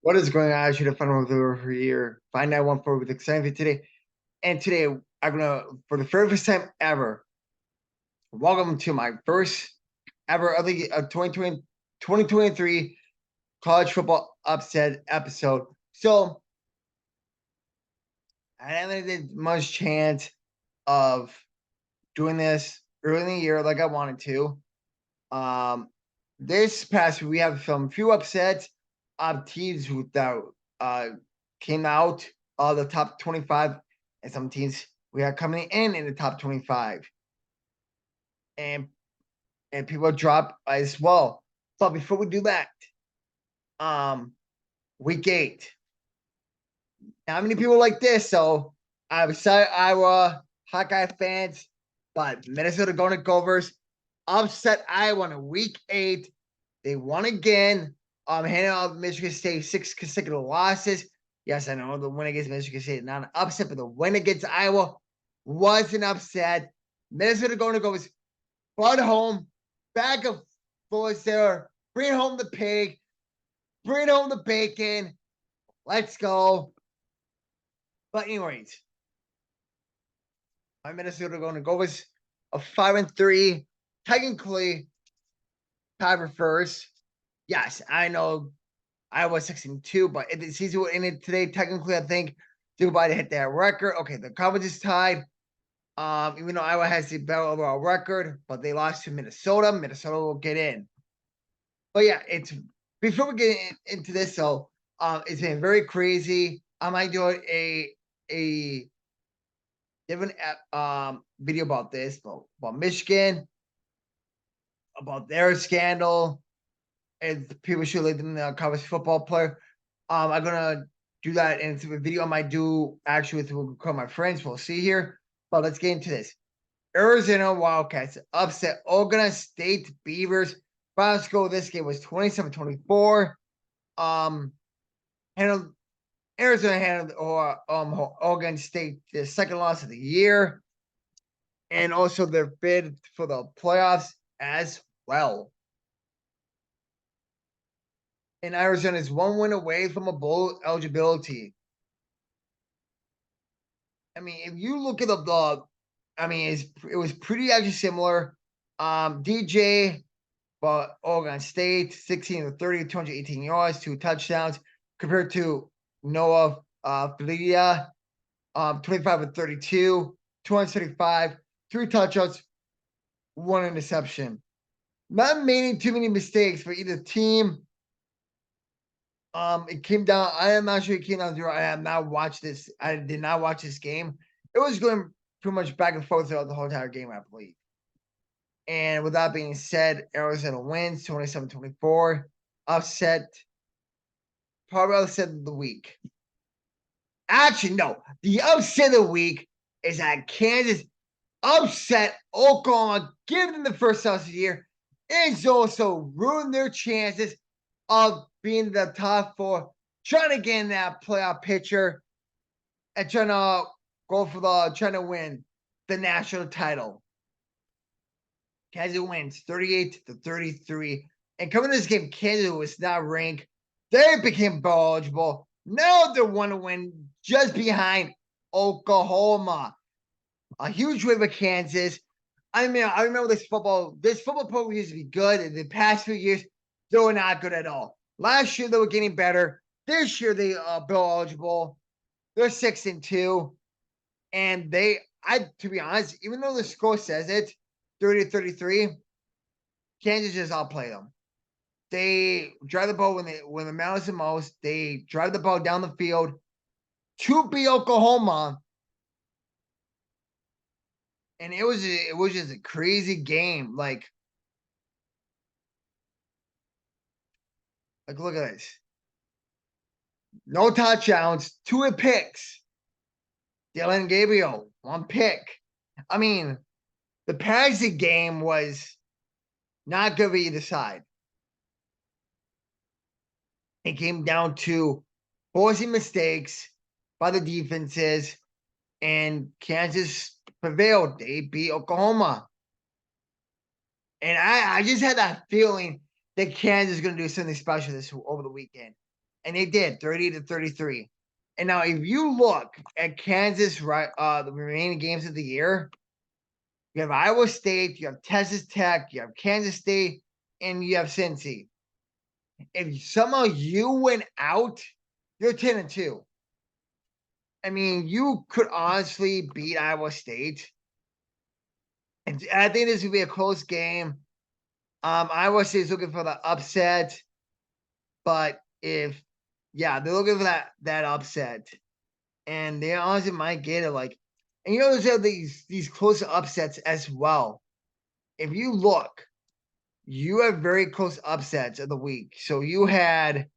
What is going on? I should have fun with over here. Find 914 with excited for today. And today I'm gonna, for the very first time ever, welcome to my first ever of the 2023 college football upset episode. So I haven't had much chance of doing this early in the year like I wanted to. Um, this past week we have filmed a few upsets of teams that came out of the top 25, and some teams we are coming in the top 25, and people drop as well. But before we do that, week 8. Now, how many people like this? So I'm sorry, Iowa Hawkeye fans, but Minnesota Golden Gophers upset Iowa in week 8. They won again. Handing out Michigan State 6 consecutive losses. Yes, I know the win against Michigan State not an upset, but the win against Iowa was an upset. Minnesota going to go with Bud home, bag of force there. Bring home the pig, bring home the bacon. Let's go. But anyways, my Minnesota going to go with a 5-3, technically tied for first. Yes, I know I was 6-2, but if the season would end it today, technically, I think Dubai to hit that record. Okay, the conference is tied. Even though Iowa has the better overall record, but they lost to Minnesota. Minnesota will get in. But yeah, it's before we get into this, so it's been very crazy. I might do a different video about this, about Michigan, about their scandal, and people should let them college football player. I'm gonna do that in a video I might do actually with my friends. We'll see here. But let's get into this. Arizona Wildcats upset Oregon State Beavers. Final score of this game was 27-24. Handled Arizona handled Oregon State the second loss of the year, and also their bid for the playoffs as well. And Arizona is one win away from a bowl eligibility. I mean, if you look at it was pretty actually similar. DJ, but Oregon State, 16-30, 218 yards, 2 touchdowns, compared to Noah Felidia, 25-32, 235, 3 touchdowns, 1 interception. Not making too many mistakes for either team. It came down. I am not sure it came down to. I have not watched this. I did not watch this game. It was going pretty much back and forth throughout the whole entire game, I believe. And with that being said, Arizona wins 27-24. Upset. Probably upset of the week. Actually, no. The upset of the week is that Kansas upset Oklahoma, giving them the first loss of the year. It's also ruined their chances of being the top 4, trying to get in that playoff picture and trying to win the national title. Kansas wins 38-33. And coming to this game, Kansas was not ranked. They became bowl eligible. Now they're 1 to win just behind Oklahoma. A huge win for Kansas. I mean, I remember this football program used to be good. In the past few years, they were not good at all. Last year, they were getting better. This year, they bowl eligible. They're 6-2. And to be honest, even though the score says it, 30-33, Kansas just outplayed them. They drive the ball when it matters the most. They drive the ball down the field to beat Oklahoma. And it was just a crazy game. Like look at this. No touchdowns, 2 picks. Dylan Gabriel, 1 pick. I mean, the passing game was not good for either side. It came down to forcing mistakes by the defenses, and Kansas prevailed. They beat Oklahoma. And I just had that feeling that Kansas is going to do something special over the weekend. And they did 30-33. And now if you look at Kansas, right, the remaining games of the year, you have Iowa State, you have Texas Tech, you have Kansas State, and you have Cincy. If somehow you went out, you're 10-2. I mean, you could honestly beat Iowa State. And I think this would be a close game. Iowa State is looking for the upset. But they're looking for that upset. And they honestly might get it. Like, and there's these close upsets as well. If you look, you have very close upsets of the week. So you had,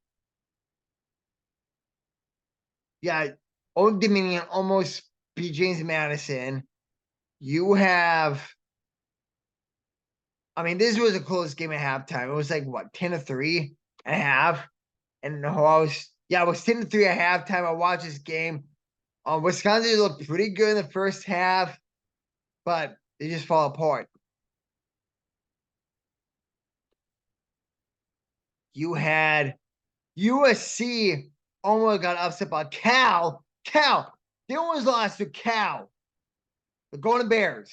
Old Dominion almost beat James Madison. You have, I mean, this was a close game at halftime. It was like what, 10-3 and a half. And it was 10-3 at halftime. I watched this game. Wisconsin looked pretty good in the first half, but they just fall apart. You had USC almost got upset by Cal. They almost lost to Cal. The Golden Bears.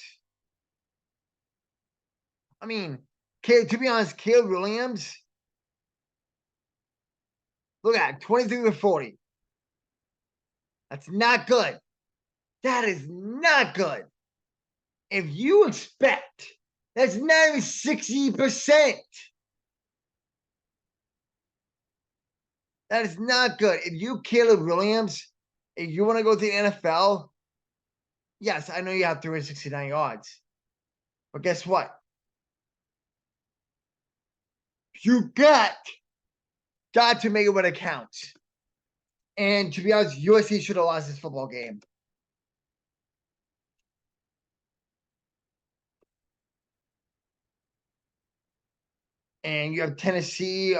I mean, to be honest, Caleb Williams, look at 23-40. That's not good. That is not good. If you expect, that's not even 60%. That is not good. If you, Caleb Williams, if you want to go to the NFL, yes, I know you have 369 yards. But guess what? You got to make it when it counts. And to be honest, USC should have lost this football game. And you have Tennessee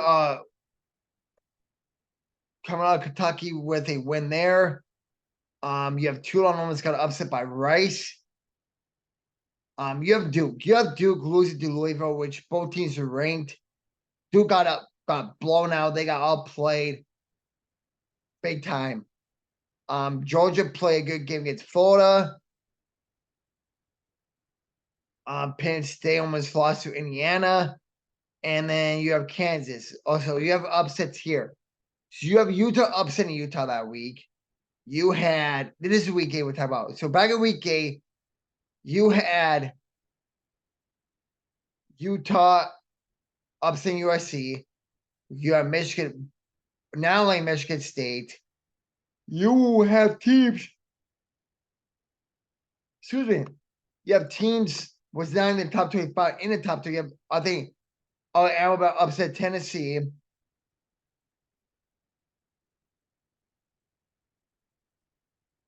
coming out of Kentucky with a win there. You have Tulane almost got upset by Rice. You have Duke. You have Duke losing to Louisville, which both teams are ranked. Duke got blown out. They got outplayed big time. Georgia played a good game against Florida. Penn State almost lost to Indiana. And then you have Kansas. Also, you have upsets here. So you have Utah upsetting Utah that week. You had, this is week 8 we're talking about. So back in week 8, you had Utah upsetting USC. You have Michigan, now like Michigan State. You have teams. Excuse me. You have teams was not in the top 25. In the top 2, you have, I think, Alabama upset Tennessee.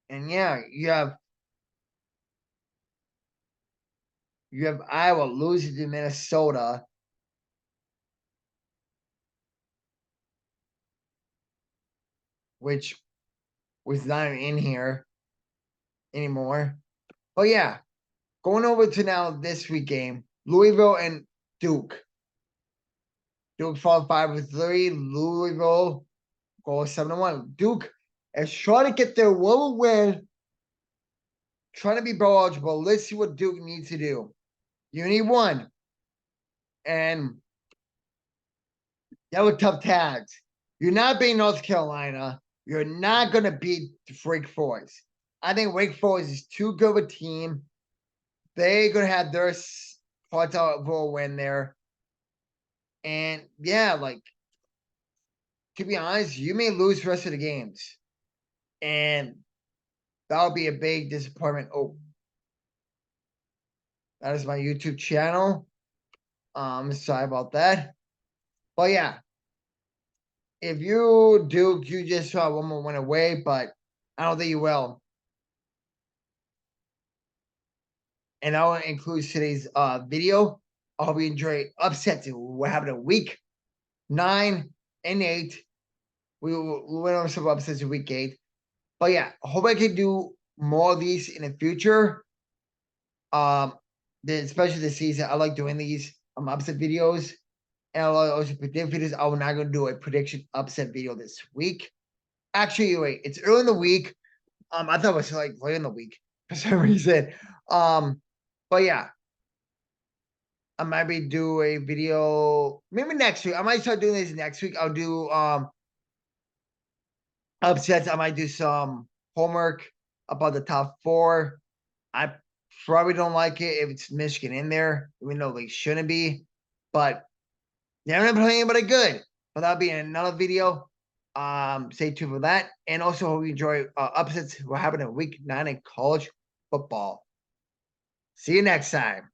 And you have Iowa losing to Minnesota. Which was not in here anymore. Oh yeah. Going over to now this week game. Louisville and Duke. Duke fall 5-3. Louisville goes 7-1. Duke is trying to get their one win. Trying to be bowl eligible. Let's see what Duke needs to do. You need one. And that was tough tags. You're not beating North Carolina. You're not going to beat Wake Forest. I think Wake Forest is too good of a team. They're going to have their parts out for a win there. And to be honest, you may lose the rest of the games. And that'll be a big disappointment. Oh, that is my YouTube channel. Sorry about that. But yeah, if you do, you just saw one more win away, but I don't think you will. And that will include today's video. I hope you enjoy upsets. What happened in week 9 and 8. We went over some upsets in week 8. But yeah, I hope I can do more of these in the future. Especially this season. I like doing these upset videos. And I'll also predict videos. I'm not gonna do a prediction upset video this week. Actually, wait, it's early in the week. I thought it was like late in the week for some reason. But yeah, I might be do a video maybe next week. I might start doing this next week. I'll do upsets. I might do some homework about the top 4. I probably don't like it if it's Michigan in there, even though they shouldn't be. But they're not playing anybody good. But that'll be in another video. Stay tuned for that. And also hope you enjoy upsets what happened in week 9 in college football. See you next time.